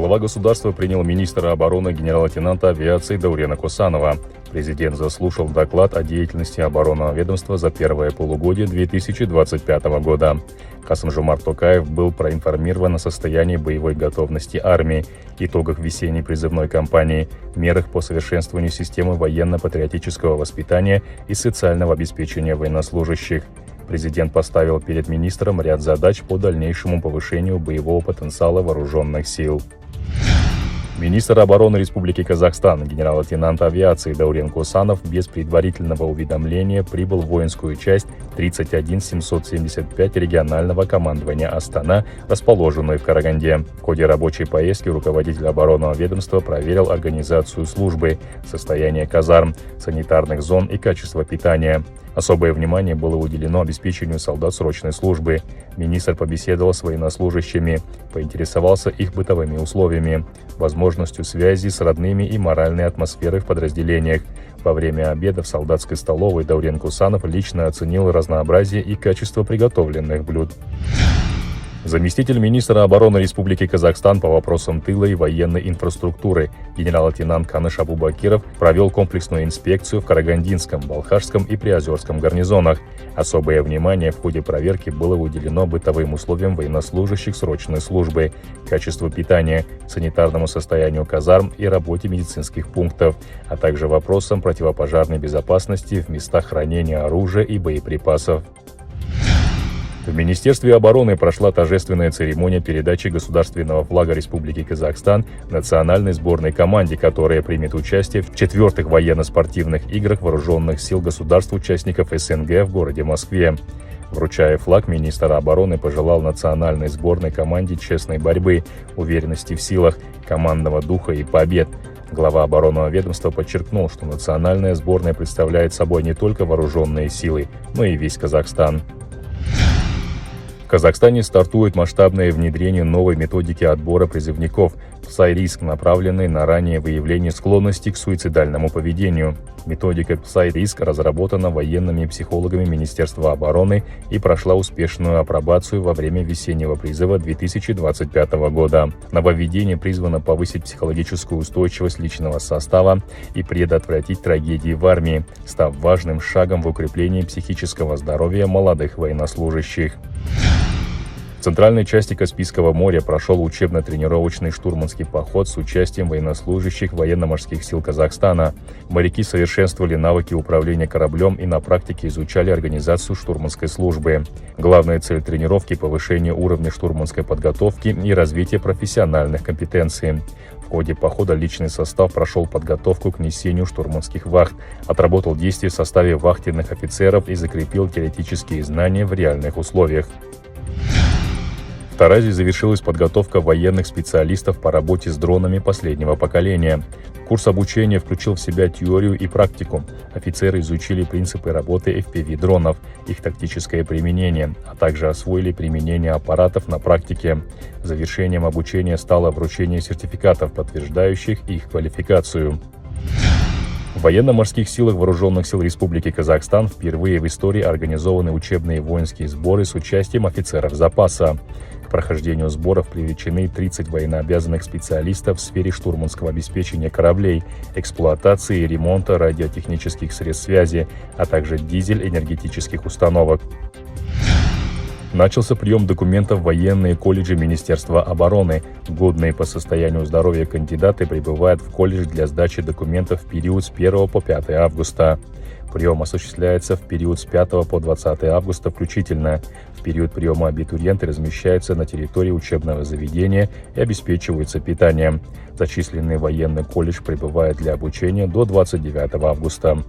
Глава государства принял министра обороны генерал-лейтенанта авиации Даурена Кусанова. Президент заслушал доклад о деятельности оборонного ведомства за первое полугодие 2025 года. Касым-Жомарт Токаев был проинформирован о состоянии боевой готовности армии, итогах весенней призывной кампании, мерах по совершенствованию системы военно-патриотического воспитания и социального обеспечения военнослужащих. Президент поставил перед министром ряд задач по дальнейшему повышению боевого потенциала вооруженных сил. Министр обороны Республики Казахстан, генерал-лейтенант авиации Даурен Кусанов без предварительного уведомления прибыл в воинскую часть 31775 регионального командования Астана, расположенную в Караганде. В ходе рабочей поездки руководитель оборонного ведомства проверил организацию службы, состояние казарм, санитарных зон и качество питания. Особое внимание было уделено обеспечению солдат срочной службы. Министр побеседовал с военнослужащими, поинтересовался их бытовыми условиями, возможностью связи с родными и моральной атмосферой в подразделениях. Во время обеда в солдатской столовой Даурен Кусанов лично оценил разнообразие и качество приготовленных блюд. Заместитель министра обороны Республики Казахстан по вопросам тыла и военной инфраструктуры генерал-лейтенант Каныш Абубакиров провел комплексную инспекцию в Карагандинском, Балхашском и Приозерском гарнизонах. Особое внимание в ходе проверки было уделено бытовым условиям военнослужащих срочной службы, качеству питания, санитарному состоянию казарм и работе медицинских пунктов, а также вопросам противопожарной безопасности в местах хранения оружия и боеприпасов. В Министерстве обороны прошла торжественная церемония передачи государственного флага Республики Казахстан национальной сборной команде, которая примет участие в 4-х военно-спортивных играх вооруженных сил государств-участников СНГ в городе Москве. Вручая флаг, министр обороны пожелал национальной сборной команде честной борьбы, уверенности в силах, командного духа и побед. Глава оборонного ведомства подчеркнул, что национальная сборная представляет собой не только вооруженные силы, но и весь Казахстан. В Казахстане стартует масштабное внедрение новой методики отбора призывников PSY-Риск, направленной на раннее выявление склонности к суицидальному поведению. Методика PSY-Риск разработана военными психологами Министерства обороны и прошла успешную апробацию во время весеннего призыва 2025 года. Нововведение призвано повысить психологическую устойчивость личного состава и предотвратить трагедии в армии, став важным шагом в укреплении психического здоровья молодых военнослужащих. В центральной части Каспийского моря прошел учебно-тренировочный штурманский поход с участием военнослужащих военно-морских сил Казахстана. Моряки совершенствовали навыки управления кораблем и на практике изучали организацию штурманской службы. Главная цель тренировки – повышение уровня штурманской подготовки и развитие профессиональных компетенций. В ходе похода личный состав прошел подготовку к несению штурманских вахт, отработал действия в составе вахтенных офицеров и закрепил теоретические знания в реальных условиях. В Таразе завершилась подготовка военных специалистов по работе с дронами последнего поколения. Курс обучения включил в себя теорию и практику. Офицеры изучили принципы работы FPV-дронов, их тактическое применение, а также освоили применение аппаратов на практике. Завершением обучения стало вручение сертификатов, подтверждающих их квалификацию. В военно-морских силах Вооруженных сил Республики Казахстан впервые в истории организованы учебные воинские сборы с участием офицеров запаса. К прохождению сборов привлечены 30 военнообязанных специалистов в сфере штурманского обеспечения кораблей, эксплуатации и ремонта радиотехнических средств связи, а также дизель-энергетических установок. Начался прием документов в военные колледжи Министерства обороны. Годные по состоянию здоровья кандидаты прибывают в колледж для сдачи документов в период с 1 по 5 августа. Прием осуществляется в период с 5 по 20 августа включительно. В период приема абитуриенты размещаются на территории учебного заведения и обеспечиваются питанием. Зачисленный в военный колледж прибывает для обучения до 29 августа.